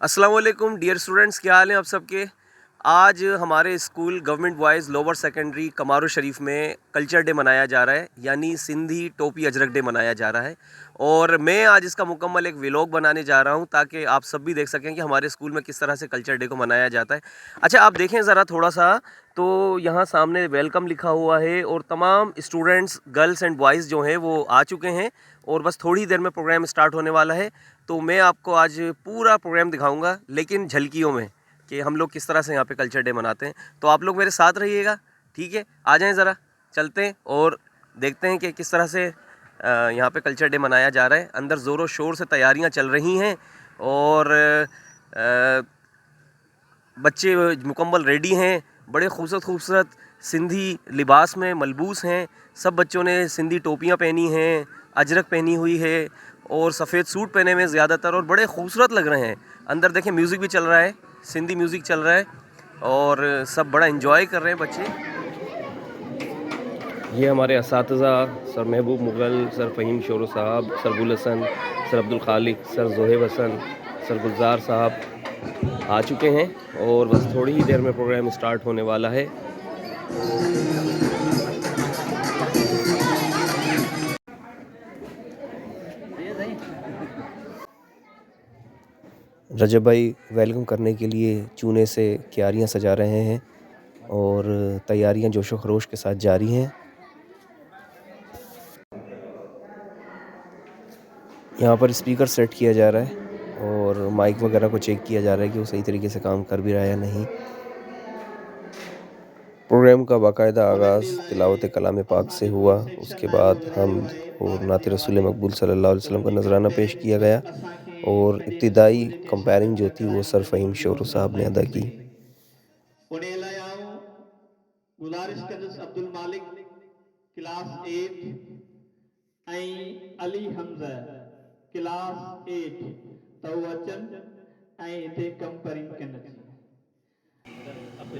अस्सलाम वालेकुम dear students, क्या हाल है आप सबके। आज हमारे school government boys lower secondary Kamaro Sharif में कल्चर डे मनाया जा रहा है, यानी सिंधी टोपी अजरक डे मनाया जा रहा है। और मैं आज इसका मुकम्मल एक व्लॉग बनाने जा रहा हूं ताकि आप सब भी देख सकें कि हमारे स्कूल में किस तरह से कल्चर डे को मनाया जाता है। अच्छा, आप देखें ज़रा थोड़ा सा, तो यहाँ सामने वेलकम लिखा हुआ है और तमाम स्टूडेंट्स गर्ल्स एंड बॉयज़ जो हैं वो आ चुके हैं और बस थोड़ी देर में प्रोग्राम स्टार्ट होने वाला है। तो मैं आपको आज पूरा प्रोग्राम दिखाऊंगा, लेकिन झलकियों में, कि हम लोग किस तरह से यहाँ पे कल्चर डे मनाते हैं। तो आप लोग मेरे साथ रहिएगा, ठीक है। आ जाएं ज़रा, चलते हैं और देखते हैं कि किस तरह से यहाँ पे कल्चर डे मनाया जा रहा है। अंदर ज़ोरों शोर से तैयारियाँ चल रही हैं और बच्चे मुकम्मल रेडी हैं, बड़े खूबसूरत खूबसूरत सिंधी लिबास में मलबूस हैं। सब बच्चों ने सिंधी टोपियाँ पहनी हैं, अजरक पहनी हुई है और सफ़ेद सूट पहने हुए ज़्यादातर, और बड़े खूबसूरत लग रहे हैं। अंदर देखें म्यूज़िक भी चल रहा है, सिंधी म्यूज़िक चल रहा है और सब बड़ा इन्जॉय कर रहे हैं बच्चे। ये हमारे असातिज़ा sir Mehboob Mughal, sir Faheem Shoro sahab, sir Gul Hasan, sir Abdul Khaliq, sir Zohaib Hasan, sir Gulzar sahab आ चुके हैं और बस थोड़ी ही देर में प्रोग्राम स्टार्ट होने वाला है। रजब भाई वेलकम करने के लिए चूने से क्यारियाँ सजा रहे हैं और तैयारियां जोशो खरोश के साथ जारी हैं। यहाँ पर स्पीकर सेट किया जा रहा है और माइक वगैरह को चेक किया जा रहा है कि वो सही तरीके से काम कर भी रहा है या नहीं। प्रोग्राम का बाकायदा आगाज़ तिलावत कलाम पाक से हुआ, उसके बाद हम और नात रसूल मकबूल सल्लल्लाहु अलैहि वसल्लम का नजराना पेश किया गया और इब्तिदाई कंपेयरिंग जो थी वो सर फ़हीम शोरो साहब ने अदा की। अब्दुल मालिक क्लास 8 अली हमजा क्लास 8 तवचन थे कंपेयरिंग करना।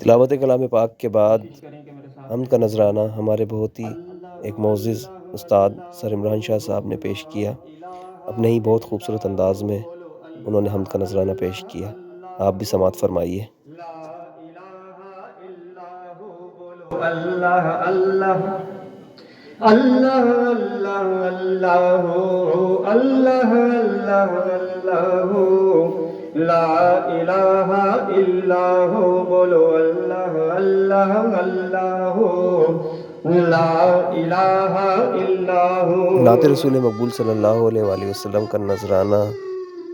तिलावत कलाम पाक के बाद हमद का नजराना हमारे बहुत ही एक मोअज़्ज़िज़ उस्ताद सर इमरान शाह साहब ने पेश किया। अपने ही बहुत खूबसूरत अंदाज में उन्होंने हमद का नजराना पेश किया। आप भी समात फरमाइए। अल्लाह अल्लाह अल्लाह अल्लाह अल्लाह अल्लाह अल्लाह अल्लाह ला इलाहा इल्लाहु, बोलो अल्लाह अल्लाह अल्लाह, ला इलाहा इल्लाहु। नाते रसूल मकबूल सल्लल्लाहु अलैहि वसल्लम का नजराना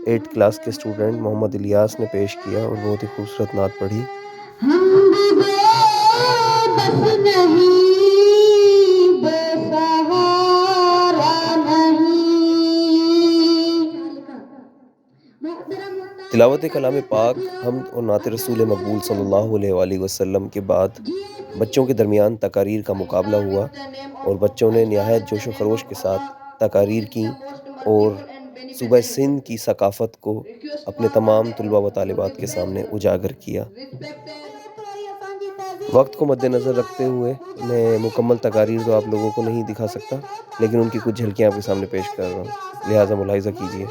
8th क्लास के स्टूडेंट मोहम्मद इलियास ने पेश किया और बहुत ही खूबसूरत नात पढ़ी। हम भी बेबस नहीं, बेसहारा नहीं। तिलावत कलाम पाक, हमद और नात रसूल मकबूल सल्लल्लाहु अलैहि वसल्लम के बाद बच्चों के दरमियान तकारीर का मुकाबला हुआ और बच्चों ने नहायत जोश व खरोश के साथ तकारीर की और सूबह सिंध की सकाफ़त को अपने तमाम तलबा व तालिबात के सामने उजागर किया। वक्त को मद्देनज़र रखते हुए मैं मुकम्मल तकारीर तो आप लोगों को नहीं दिखा सकता, लेकिन उनकी कुछ झलकियाँ आपके सामने पेश कर रहा हूँ, लिहाजा मुलाहिज़ा कीजिए।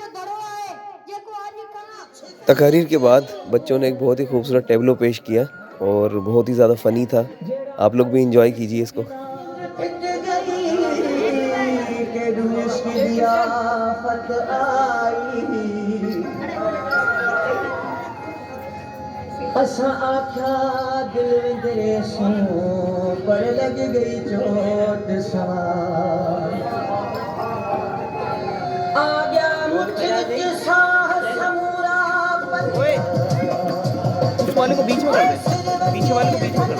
तकारीर के बाद बच्चों ने एक बहुत ही खूबसूरत टेबलो पेश किया और बहुत ही ज़्यादा फ़नी था। आप लोग भी इंजॉय कीजिए इसको। असा आख्या दिल विंदरे सू, पर लग गई चोट सवार। आ गया मुझ साह समूरा वाले को बीच में कर दे, पीछे वाले को बीच में कर दे।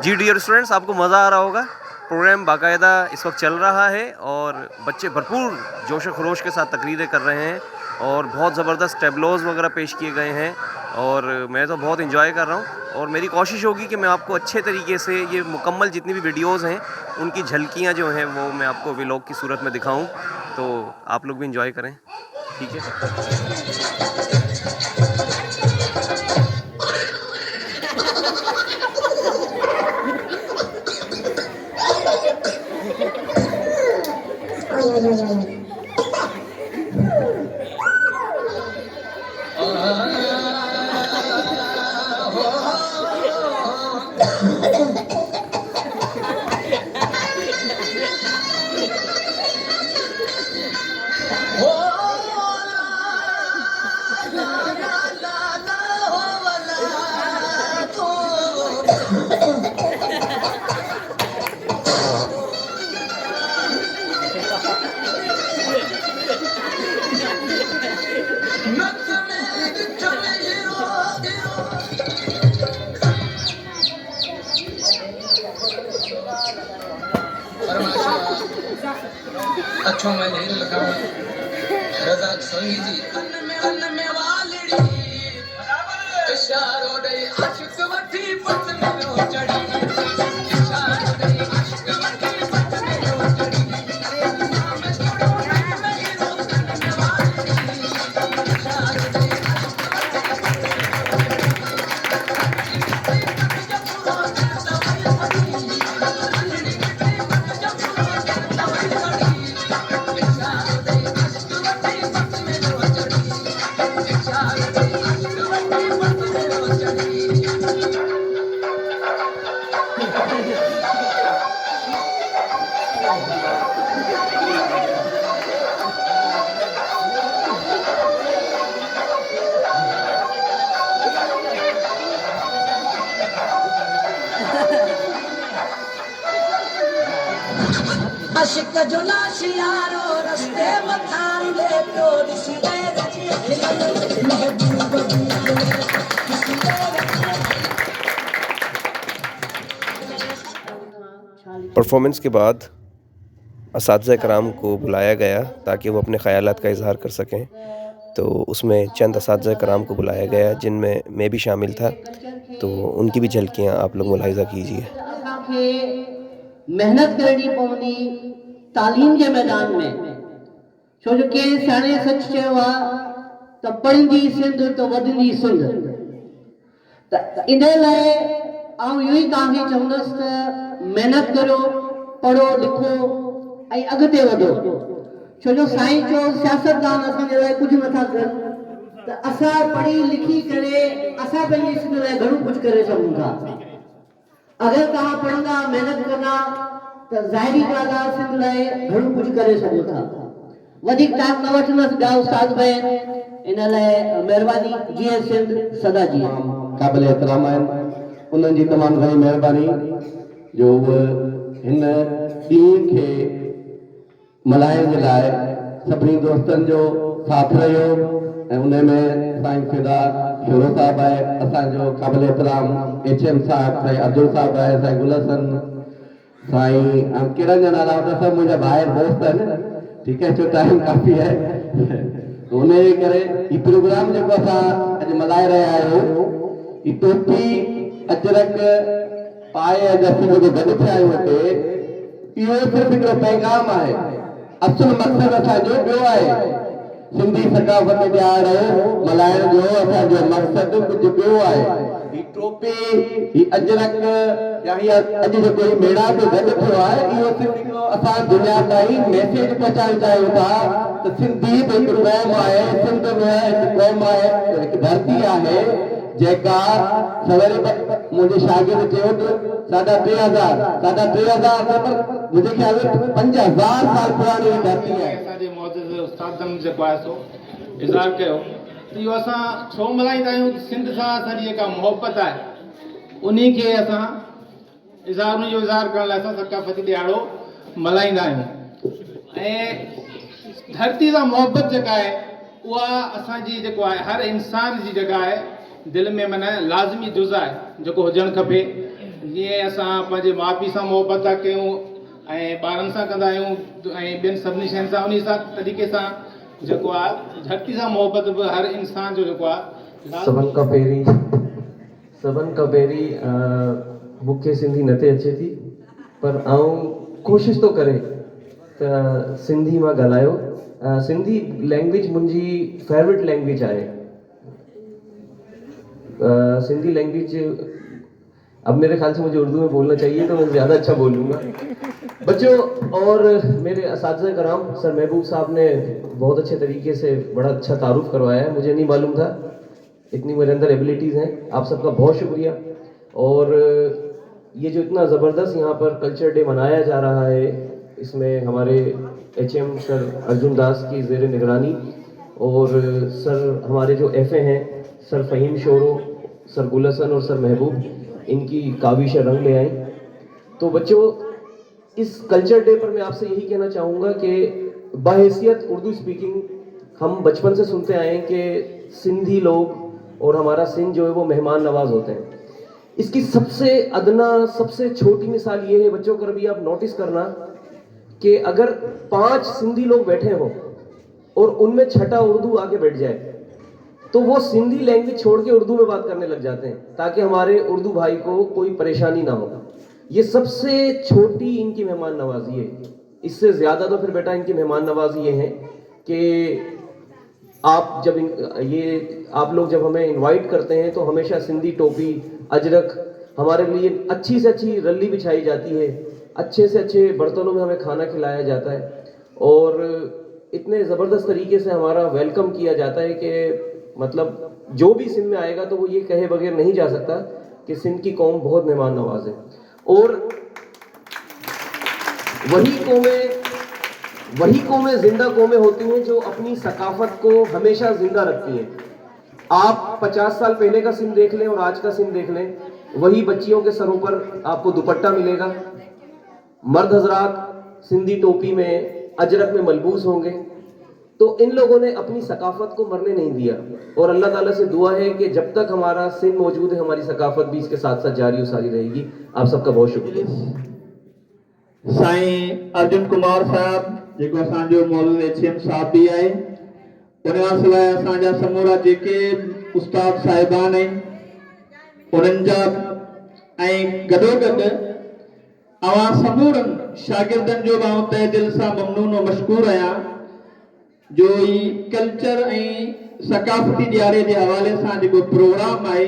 जी डियर स्टूडेंट्स, आपको मज़ा आ रहा होगा। प्रोग्राम बाकायदा इस वक्त चल रहा है और बच्चे भरपूर जोश व खरोश के साथ तकरीरें कर रहे हैं और बहुत ज़बरदस्त टेबलोज़ वगैरह पेश किए गए हैं और मैं तो बहुत इन्जॉय कर रहा हूँ। और मेरी कोशिश होगी कि मैं आपको अच्छे तरीके से ये मुकम्मल जितनी भी वीडियोज़ हैं उनकी झलकियाँ जो हैं वो मैं आपको व्लॉग की सूरत में दिखाऊँ, तो आप लोग भी इन्जॉय करें। ठीक है। अच्छो मैं नहीं लिखा रज़ाक संगी जी अन्न में वालड़ी इशारो दे आशिक वठी पट में हो चढ़ी इशारो दे आशिक वठी पट में हो चढ़ी मैं छोड़ो मैं हीरो अन्न में वालड़ी इशारो दे आशिक जो लाश यारो रस्ते मथार ले तो दिसी परफॉर्मेंस के बाद असातिज़ा कराम को बुलाया गया ताकि वो अपने ख़यालात का इजहार कर सकें। तो उसमें चंद असातिज़ा कराम को बुलाया गया जिनमें मैं भी शामिल था, तो उनकी भी झलकियाँ आप लोग मुलाहिज़ा कीजिए। मेहनत करनी पवंदी तालीम के मैदान में, छो जो के सियाणे सच चयो आहे त पढ़ंदी सिंध त वधंदी सिंध। त इन लाइ आउं इहो ई तव्हांखे चवंदसि त महिनत करो, पढ़ो लिखो ऐं अॻिते वधो। छो जो साईं चयो सियासतदान असांजे लाइ कुझु नथा कनि, त असां पढ़ी लिखी करे असां पंहिंजी सिंध लाइ घणो कुझु करे सघूं था। अगर तव्हां पढ़ंदा महिनत कंदा त ज़ाहिरी ॻाल्हि आहे सिंध लाइ घणो कुझु करे सघो था। वधीक टाइम न वठंदसि, ॿिया उस्ताद बि आहिनि, इन लाइ महिरबानी। जीअं सिंध सदा जी क़ाबिल एहतराम आहिनि, उन्हनि जी तमामु घणी महिरबानी जो उहे हिन ॾींहं खे मल्हाइण जे लाइ सभिनी दोस्तनि जो साथ रहियो ऐं उन में साईं फिदा शोरो साहिबु आहे, असांजो क़ाबिल एहतराम HM साहिबु, साईं अर्जुन साहिबु आहे, साईं गुल हसन, साईं कहिड़ा ॼणा नाला सभु मुंहिंजा ॿाहिरि दोस्त आहिनि। ठीकु आहे, छो टाइम काफ़ी आहे, उन जे करे हीउ प्रोग्राम जेको असां अॼु मल्हाए रहिया आहियूं, हीउ टोपी अजरक पाए असीं जेको गॾु थिया आहियूं हिते, इहो सिर्फ़ु हिकिड़ो पैगाम आहे। असुल मक़सदु असांजो ॿियो आहे, सिंधी सकाफ़त ॾियारण मल्हाइण जो असांजो मक़सदु कुझु ॿियो आहे। ही टोपी, ही अजरक या हीअ अॼु जेको ही मेड़ा ते गॾु थियो आहे, इहो सिर्फ़ु हिकिड़ो असां दुनिया ताईं मैसेज पहुचाइण चाहियूं था त सिंधी बि हिकु क़ौम आहे, सिंध में हिकु क़ौम आहे, हिकु धरती आहे जेका सवेरे मुंहिंजे शागिर्द चयो त 3,500 मुझे ख्याल में 5,000 साल पुरानी धरती है। असांजे मौजूद उस्तादनि जेको आहे सो इज़हार कयो त इहो असां छो मल्हाईंदा आहियूं, सिंध सां असांजी जेका मोहबत आहे उन खे असां उन जो इज़हार करण लाइ असां सकाफ़ती ॾियारो मल्हाईंदा आहियूं। ऐं धरती सां मोहबत जेका आहे उहा असांजी जेको आहे हर इंसान जी जेका आहे दिलि में माना लाज़मी जुज़ आहे जेको हुजणु खपे। जीअं असां पंहिंजे माउ पीउ सां मोहबत था कयूं ऐं ॿारनि सां कंदा आहियूं ऐं ॿियनि सभिनी शयुनि सां उन सां तरीक़े सां जेको आहे धरती सां मोहबत बि हर इंसान जो जेको आहे सभिनि खां पहिरीं मूंखे सिंधी नथे अचे थी, पर आउं कोशिशि थो करे त सिंधी मां ॻाल्हायो। सिंधी लैंग्वेज मुंहिंजी फेवरेट लैंग्वेज आहे। सिंधी लैंग्वेज, अब मेरे ख्याल से मुझे उर्दू में बोलना चाहिए तो मैं ज़्यादा अच्छा बोलूँगा। बच्चों और मेरे असातिज़ा कराम सर महबूब साहब ने बहुत अच्छे तरीके से बड़ा अच्छा तारुफ करवाया है, मुझे नहीं मालूम था इतनी मेरे अंदर एबिलिटीज़ हैं। आप सबका बहुत शुक्रिया। और ये जो इतना ज़बरदस्त यहाँ पर कल्चर डे मनाया जा रहा है, इसमें हमारे HM सर अर्जुन दास की ज़ेर निगरानी और सर हमारे जो FA हैं sir Faheem sorrow, sir Gul Hasan और सर महबूब, इनकी काविश रंग ले आई। तो बच्चों, इस कल्चर डे पर मैं आपसे यही कहना चाहूँगा कि बाहैसियत उर्दू स्पीकिंग हम बचपन से सुनते आए हैं कि सिंधी लोग और हमारा सिंध जो है वो मेहमान नवाज होते हैं। इसकी सबसे अदना, सबसे छोटी मिसाल ये है बच्चों, कभी आप नोटिस करना कि अगर 5 सिंधी लोग बैठे हों और उनमें छठा उर्दू आके बैठ जाए तो वो सिंधी लैंग्वेज छोड़ के उर्दू में बात करने लग जाते हैं ताकि हमारे उर्दू भाई को कोई परेशानी ना हो। ये सबसे छोटी इनकी मेहमान नवाजी है। इससे ज़्यादा तो फिर बेटा इनकी मेहमान नवाजी ये है कि आप जब आप लोग जब हमें इनवाइट करते हैं तो हमेशा सिंधी टोपी, अजरक, हमारे लिए अच्छी से अच्छी रल्ली बिछाई जाती है, अच्छे से अच्छे बर्तनों में हमें खाना खिलाया जाता है और इतने ज़बरदस्त तरीके से हमारा वेलकम किया जाता है कि मतलब जो भी सिंध में आएगा तो वो ये कहे बगैर नहीं जा सकता कि सिंध की कौम बहुत मेहमान नवाज है। और वही कौमें जिंदा कौमें होती हैं जो अपनी सकाफत को हमेशा जिंदा रखती हैं। आप 50 साल पहले का सिंध देख लें और आज का सिंध देख लें, वही बच्चियों के सरों पर आपको दुपट्टा मिलेगा, मर्द हजरात सिंधी टोपी में, अजरक में मलबूस होंगे। तो इन लोगों ने अपनी सकाफत को मरने नहीं दिया और अल्लाह ताला से दुआ है कि जब तक हमारा सिंध मौजूद है हमारी सकाफत भी इसके साथ साथ जारी और सारी रहेगी। आप सबका बहुत शुक्रिया। साईं अर्जुन कुमार साहब जेको असांजो मौलवी HM साहब भी आहे, उनखां सवाइ असांजा समूरा जेके उस्ताद साहिबान आहिनि उन्हनि जा ऐं गॾोगॾु अवां समूरनि शागिर्दनि जो मां तहे दिलि सां ममनून और मशकूर आहियां जो ई कल्चर ऐं सकाफ़ती ॾियारे जे हवाले सां जेको प्रोग्राम आहे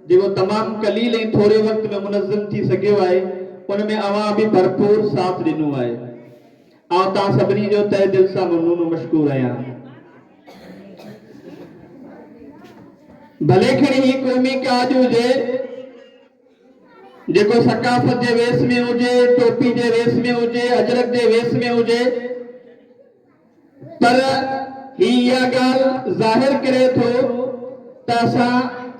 जेको तमामु कलील ऐं थोरे वक़्त में मुनज़्ज़म थी सघियो आहे उन में अवां बि भरपूर साथ ॾिनो आहे। आउं तव्हां सभिनी जो तहे दिलि सां ममनून और मशकूर आहियां। भले खणी ही क़ौमी काज हुजे जेको सकाफ़त जे वेस में हुजे, टोपी जे वेस में हुजे, अजरक जे वेस में हुजे, पर ही इहा ॻाल्हि ज़ाहिर करे थो त असां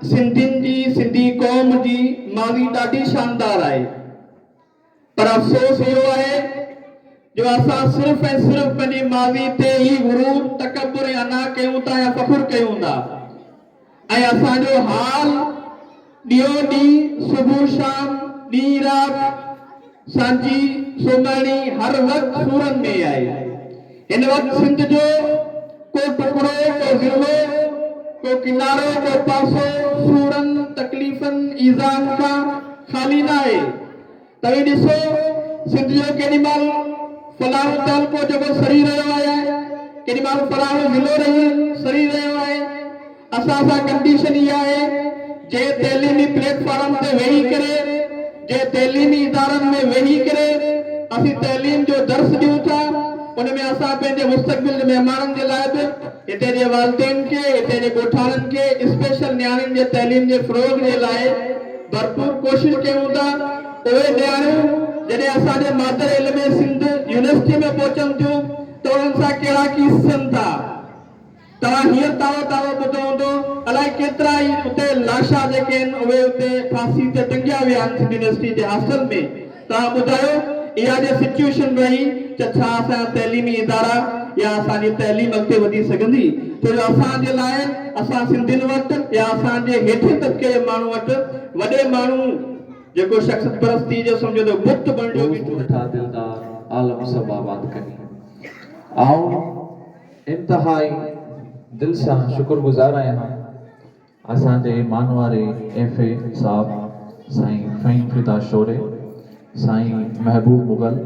सिंधियुनि जी, सिंधी क़ौम जी माज़ी ॾाढी शानदार आहे। पर अफ़सोस इहो आहे जो असां सिर्फ़ ऐं सिर्फ़ पंहिंजी माज़ी ते ई गुरूर, तकबुर ऐं अना कयूं था या फ़ख़ुर कयूं था ऐं असांजो हाल ॾींहों ॾींहुं, सुबुह शाम, ॾींहुं राति, सांझी सुम्हणी हर वक़्तु सूरनि में आहे। इन वक़्तु सिंध जो को टुकड़ो, को ज़िलो, को किनारो, को पासो सूरनि, तकलीफ़नि, ईज़ान खां ख़ाली न आहे। तव्हीं ॾिसो सिंध जो केॾी महिल फलाणो तालुको जेको सड़ी रहियो आहे, केॾी महिल फलाणो ज़िलो सड़ी रहियो आहे। असां सां कंडीशन इहा आहे जे तइलीमी प्लेटफॉर्म ते वेही करे, जे तइलीमी इदारनि में वेही करे असीं तइलीम जो दर्स ॾियूं था, उन में असां पंहिंजे मुस्तक़बिल जे महिमाननि जे लाइ बि हिते जे वालिदैन खे, हिते जे ॻोठाणनि खे, स्पेशल नियाणियुनि जे तइलीम जे फ़रोग़ जे लाइ भरपूर कोशिशि कयूं था। उहे नियाणियूं जॾहिं असांजे मादर इल्म सिंध यूनिवर्सिटी में पहुचनि थियूं त उन्हनि सां कहिड़ा कीसन था। तव्हां हींअर तावो ॿुधो हूंदो, अलाए केतिरा ई उते लाशा जेके आहिनि उहे उते फांसी ते टंगिया विया आहिनि सिंध यूनिवर्सिटी जे हॉस्टल में। तव्हां ॿुधायो इहा जे सिचुएशन रही त छा असांजा तइलीमी इदारा या असांजी तइलीम अॻिते वधी सघंदी? छो जो असांजे लाइ, असां सिंधियुनि वटि या असांजे हेठि तबिके जे माण्हू वटि वॾे माण्हू जेको शख्स परस्ती जो समझो तो बुत बणियो दोस्त मिठा दिलदार आलम सब आबाद करी आऊं इंतहाई दिल सां शुक्रगुज़ार आहियां असांजे मानवारे एफ.ए. साहब साईं फ़हीम फिदा शोरे साईं महबूब मुगल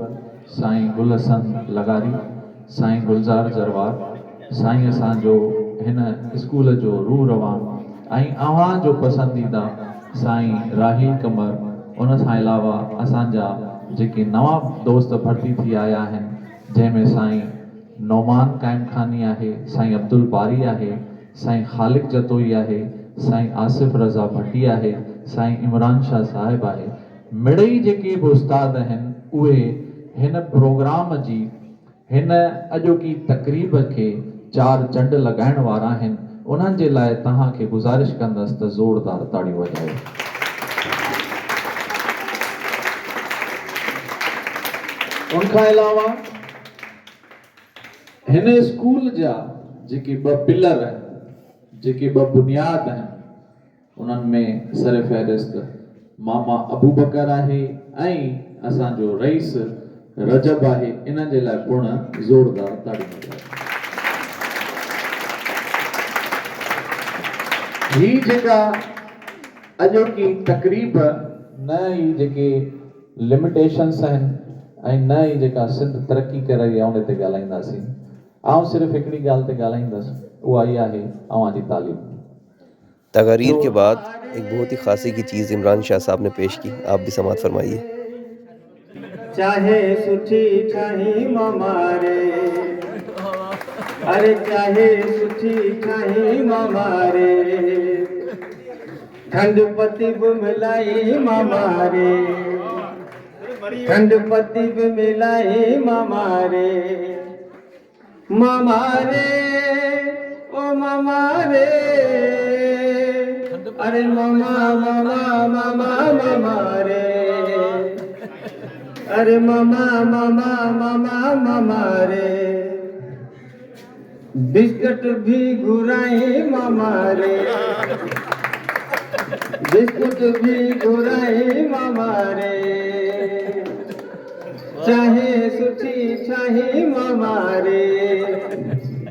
साईं गुल हसन लगारी साईं गुलज़ार जरवार साईं असांजो हिन स्कूल जो रूह रवान ऐं अव्हां जो पसंदीदा साईं राही कमर उन सां अलावा असांजा जेके नवां दोस्त भर्ती थी आया आहिनि जंहिंमें साईं नौमान काइम खानी आहे साईं अब्दुल बारी आहे साईं ख़ालिक जतोई आहे साईं आसिफ रज़ा भट्टी आहे साईं इमरान शाह साहिब आहे मिड़ई जेके बि उस्ताद आहिनि उहे हिन प्रोग्राम जी हिन अॼोकी तक़रीब खे चार चंड लॻाइण वारा आहिनि उन्हनि जे लाइ तव्हांखे गुज़ारिश कंदसि त ज़ोरदार ताड़ियूं वॼायो। उनखां अलावा हिन स्कूल जा जेके ॿ पिलर आहिनि जेके ॿ बुनियाद आहिनि उन्हनि में सर फ़हरिस्त मामा अबू बकर आहे ऐं असांजो रईस रजब आहे इन्हनि जे लाइ पिणु ज़ोरदार ताड़ियूं वॼायो। ही जेका अॼोकी तक़रीब न ई जेके लिमिटेशन्स आहिनि ऐं न ई जेका सिंध तरक़ी करे रही आहे उन ते ॻाल्हाईंदासीं आउं सिर्फ़ु हिकिड़ी ॻाल्हि ते ॻाल्हाईंदुसि उहा इहा आहे अव्हां जी तालीम। तकारीर के बाद एक बहुत ही खासी की चीज़ इमरान शाह साहब ने पेश की, आप भी समात फरमाइए। चाहे सुठी ठाही मामारे अरे चाहे सुठी ठाही मामारे खंड पति भी मिलाई मामारे खंड पति भी मिलाई मामारे मामारे ओ मामारे अरे मामा मामा मामा मामारे अरे मामा मामा मामा मामा रे बिस्कुट भी घुराई मामा रे बिस्कुट भी घुराई मामा रे चाहे सुठी चाहे मामा रे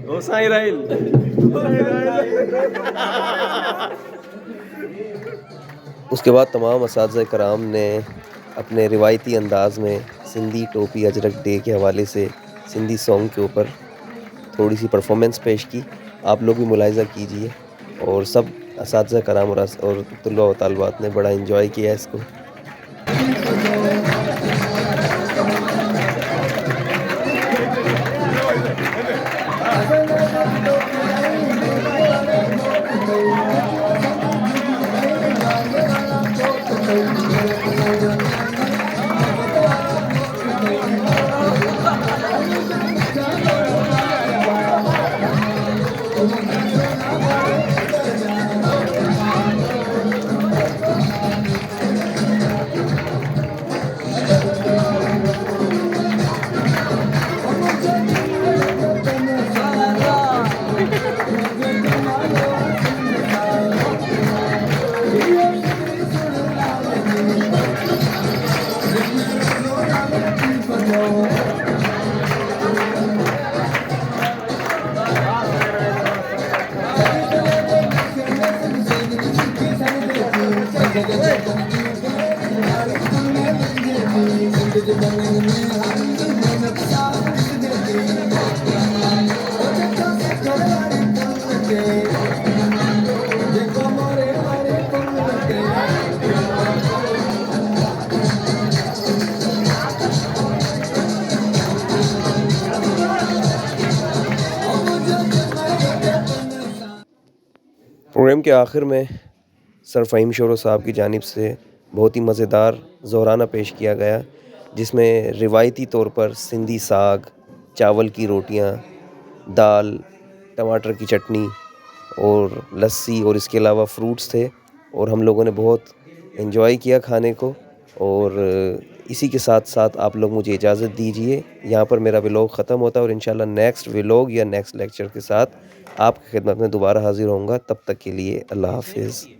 ओ साईं राइल। उसके बाद तमाम असातिज़ा कराम ने अपने रिवायती अंदाज में सिंधी टोपी अजरक डे के हवाले से सिंधी सॉन्ग के ऊपर थोड़ी सी परफॉर्मेंस पेश की। आप लोग भी मुलाहिज़ा कीजिए और सब असातिज़ा कराम और तुल्बा व तालिबात ने बड़ा इन्जॉय किया इसको। प्रोग्राम के आखिर में सर फ़हीम शोरो साहब की जानिब से बहुत ही मज़ेदार ज़ोराना पेश किया गया, जिसमें रिवायती तौर पर सिंधी साग, चावल की रोटियां, दाल, टमाटर की चटनी और लस्सी और इसके अलावा फ्रूट्स थे और हम लोगों ने बहुत एंजॉय किया खाने को। और इसी के साथ साथ आप लोग मुझे इजाज़त दीजिए, यहाँ पर मेरा व्लॉग ख़त्म होता है और इंशाल्लाह नेक्स्ट व्लॉग या नेक्स्ट लेक्चर के साथ आपकी खिदमत में दोबारा हाज़िर होऊंगा। तब तक के लिए अल्लाह हाफ़िज़।